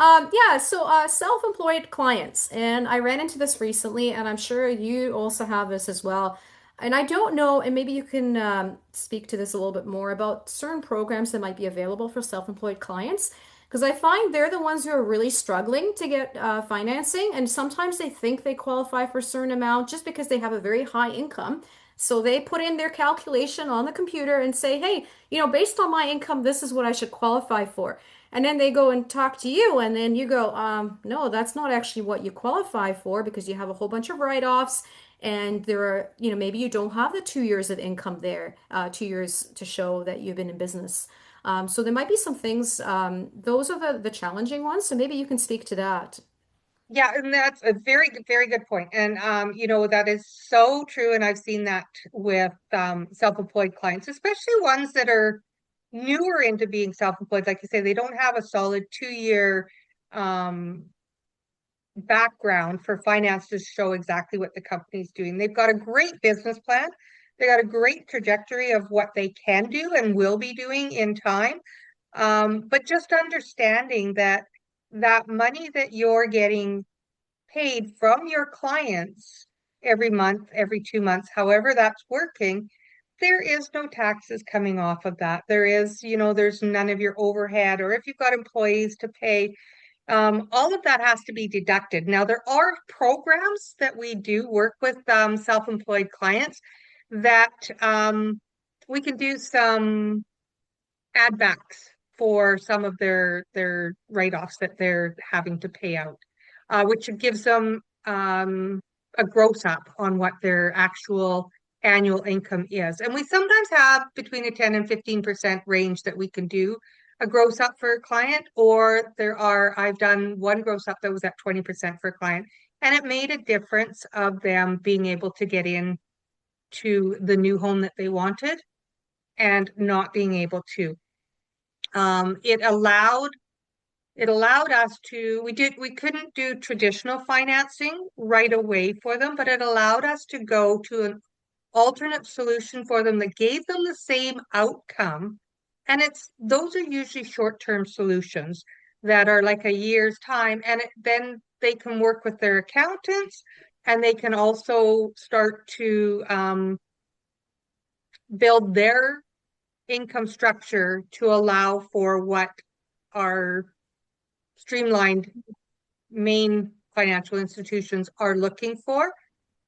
Yeah, so self-employed clients, and I ran into this recently, and I'm sure you also have this as well. And I don't know, and maybe you can speak to this a little bit more about certain programs that might be available for self-employed clients, because I find they're the ones who are really struggling to get financing, and sometimes they think they qualify for a certain amount just because they have a very high income. So they put in their calculation on the computer and say, hey, based on my income, this is what I should qualify for. And then they go and talk to you, and then you go, no, that's not actually what you qualify for because you have a whole bunch of write-offs, and there are, maybe you don't have the 2 years of income there, 2 years to show that you've been in business. So there might be some things, those are the challenging ones. So maybe you can speak to that. Yeah, and that's a very good point. And that is so true. And I've seen that with self-employed clients, especially ones that are newer into being self-employed. Like you say, they don't have a solid 2-year um background for finance to show exactly what the company's doing. They've got a great business plan. They got a great trajectory of what they can do and will be doing in time. But just understanding that that money that you're getting paid from your clients every month, every 2 months, however that's working, there is no taxes coming off of that. There's none of your overhead, or if you've got employees to pay, all of that has to be deducted. Now, there are programs that we do work with self-employed clients that we can do some add backs for some of their write-offs that they're having to pay out, which gives them a gross up on what their actual annual income is. And we sometimes have between a 10 and 15% range that we can do a gross up for a client, or I've done one gross up that was at 20% for a client, and it made a difference of them being able to get in to the new home that they wanted and not being able to. Um, it allowed it allowed us to we couldn't do traditional financing right away for them, but it allowed us to go to an alternate solution for them that gave them the same outcome. And those are usually short-term solutions that are like a year's time, and then they can work with their accountants, and they can also start to build their income structure to allow for what our streamlined main financial institutions are looking for.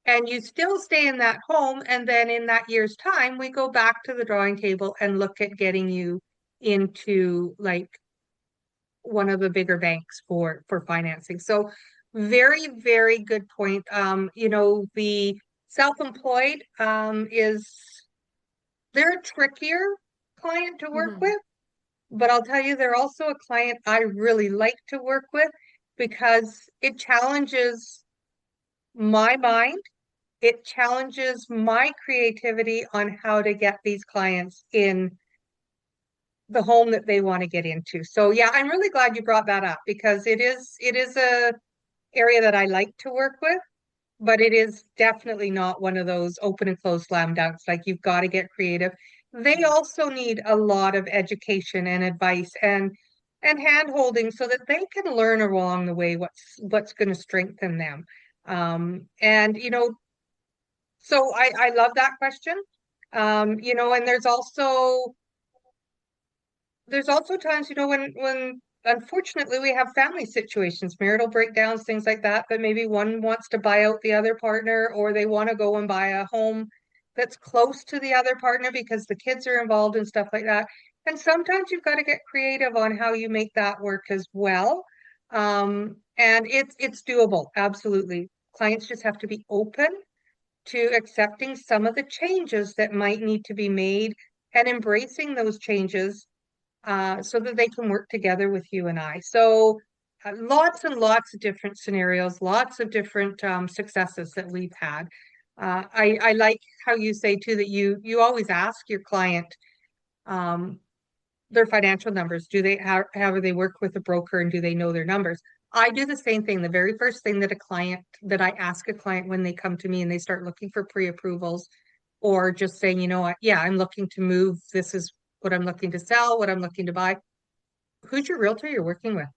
And you still stay in that home. And then in that year's time, we go back to the drawing table and look at getting you into like one of the bigger banks for financing. So very good point. The self-employed is they're a trickier client to work Mhm. with. But I'll tell you, they're also a client I really like to work with because it challenges my mind. It challenges my creativity on how to get these clients in the home that they want to get into. So yeah, I'm really glad you brought that up because it is a area that I like to work with, but it is definitely not one of those open and closed slam dunks. Like you've got to get creative. They also need a lot of education and advice and hand holding so that they can learn along the way what's going to strengthen them. And so I love that question. And there's also times, when unfortunately we have family situations, marital breakdowns, things like that, that maybe one wants to buy out the other partner, or they want to go and buy a home that's close to the other partner because the kids are involved and stuff like that. And sometimes you've got to get creative on how you make that work as well. And it's doable, absolutely. Clients just have to be open to accepting some of the changes that might need to be made and embracing those changes so that they can work together with you and I. So lots and lots of different scenarios, lots of different successes that we've had. I like how you say too that you always ask your client um, their financial numbers. How do they work with a broker, and do they know their numbers? I do the same thing. The very first thing that I ask a client when they come to me and they start looking for pre-approvals, or just saying, you know what, yeah, I'm looking to move. This is what I'm looking to sell, what I'm looking to buy. Who's your realtor you're working with?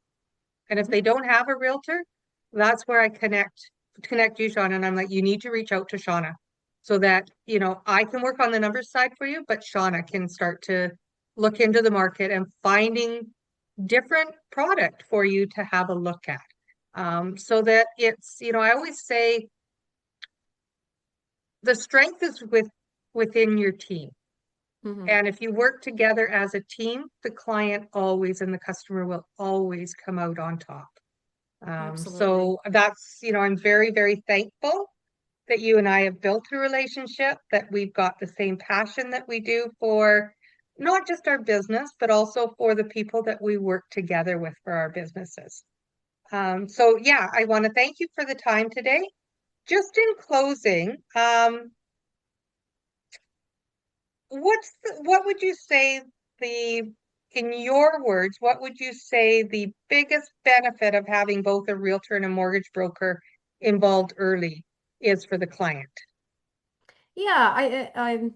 And if they don't have a realtor, that's where I connect you, Shauna. And I'm like, you need to reach out to Shauna so that, I can work on the numbers side for you, but Shauna can start to look into the market and finding different product for you to have a look at. So that I always say the strength is within your team. Hmm. And if you work together as a team, the client always and the customer will always come out on top. Absolutely. So I'm very, very thankful that you and I have built a relationship, that we've got the same passion that we do for not just our business, but also for the people that we work together with for our businesses. So yeah, I want to thank you for the time today. Just in closing, what would you say the, in your words, what would you say the biggest benefit of having both a realtor and a mortgage broker involved early is for the client? Yeah,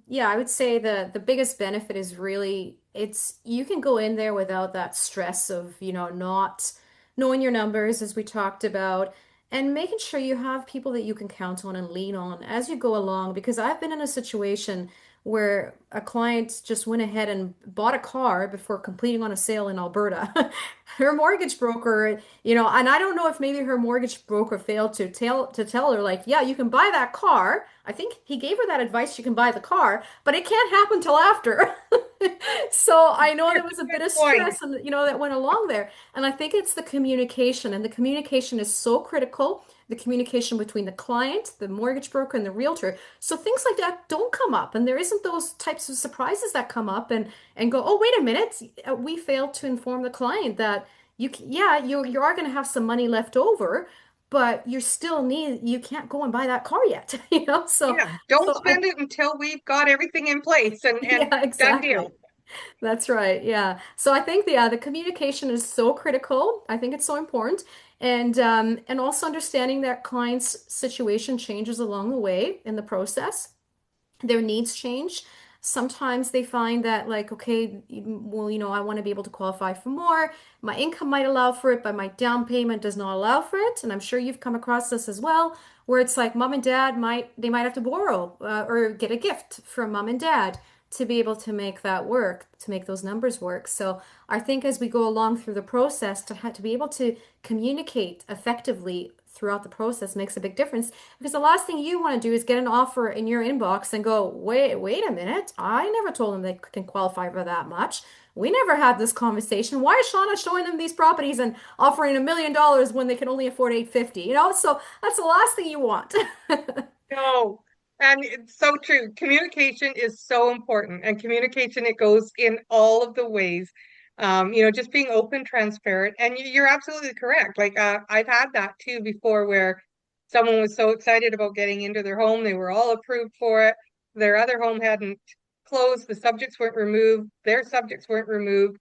yeah, I would say the biggest benefit is really it's you can go in there without that stress of, not knowing your numbers as we talked about and making sure you have people that you can count on and lean on as you go along because I've been in a situation where a client just went ahead and bought a car before completing on a sale in Alberta. Her mortgage broker, and I don't know if maybe her mortgage broker failed to tell her like, yeah, you can buy that car. I think he gave her that advice, you can buy the car, but it can't happen till after. So I know there was a bit Good of point. stress and that went along there. And I think it's the communication, and the communication is so critical. The communication between the client, the mortgage broker, and the realtor. So things like that don't come up, and there isn't those types of surprises that come up and go, oh, wait a minute, we failed to inform the client that yeah, you are going to have some money left over, but you can't go and buy that car yet, So Yeah, don't so I spend it until we've got everything in place and yeah, done deal. exactly. That's right. Yeah. So I think the communication is so critical. I think it's so important. And also understanding that client's situation changes along the way in the process, their needs change. Sometimes they find that, like, okay, well, I want to be able to qualify for more. My income might allow for it, but my down payment does not allow for it. And I'm sure you've come across this as well, where it's like mom and dad they might have to borrow or get a gift from mom and dad to be able to make that work, to make those numbers work. So I think as we go along through the process, to be able to communicate effectively throughout the process makes a big difference because the last thing you want to do is get an offer in your inbox and go, wait a minute. I never told them they can qualify for that much. We never had this conversation. Why is Shauna showing them these properties and offering $1 million when they can only afford 850? So that's the last thing you want. No, and it's so true. Communication is so important, and communication, it goes in all of the ways. Just being open, transparent, and you're absolutely correct. Like I've had that too before, where someone was so excited about getting into their home, they were all approved for it. Their other home hadn't closed, the subjects weren't removed, their subjects weren't removed,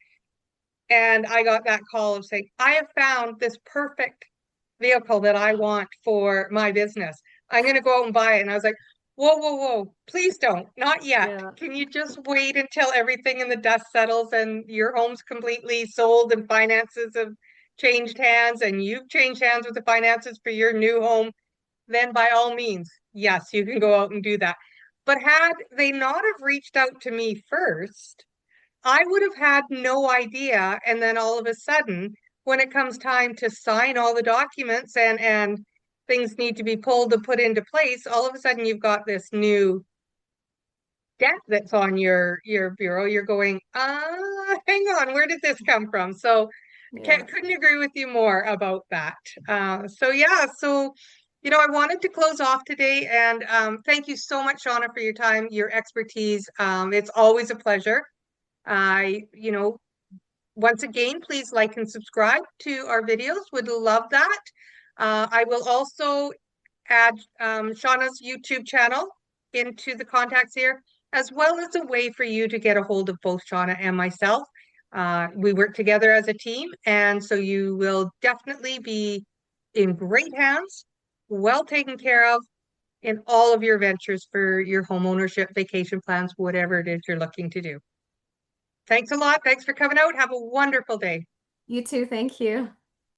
and I got that call of saying, I have found this perfect vehicle that I want for my business. I'm going to go out and buy it. And I was like, whoa, whoa, whoa, please don't, not yet. Yeah. Can you just wait until everything in the dust settles and your home's completely sold and finances have changed hands and you've changed hands with the finances for your new home? Then by all means, yes, you can go out and do that. But had they not have reached out to me first, I would have had no idea. And then all of a sudden, when it comes time to sign all the documents and things need to be pulled to put into place, all of a sudden you've got this new debt that's on your bureau. You're going, hang on, where did this come from? So Yeah. couldn't agree with you more about that. So yeah, so I wanted to close off today and thank you so much, Shauna, for your time, your expertise. It's always a pleasure. I, once again, please like and subscribe to our videos. Would love that. I will also add Shauna's YouTube channel into the contacts here, as well as a way for you to get a hold of both Shauna and myself. We work together as a team, and so you will definitely be in great hands, well taken care of in all of your ventures for your home ownership, vacation plans, whatever it is you're looking to do. Thanks a lot. Thanks for coming out. Have a wonderful day. You too. Thank you.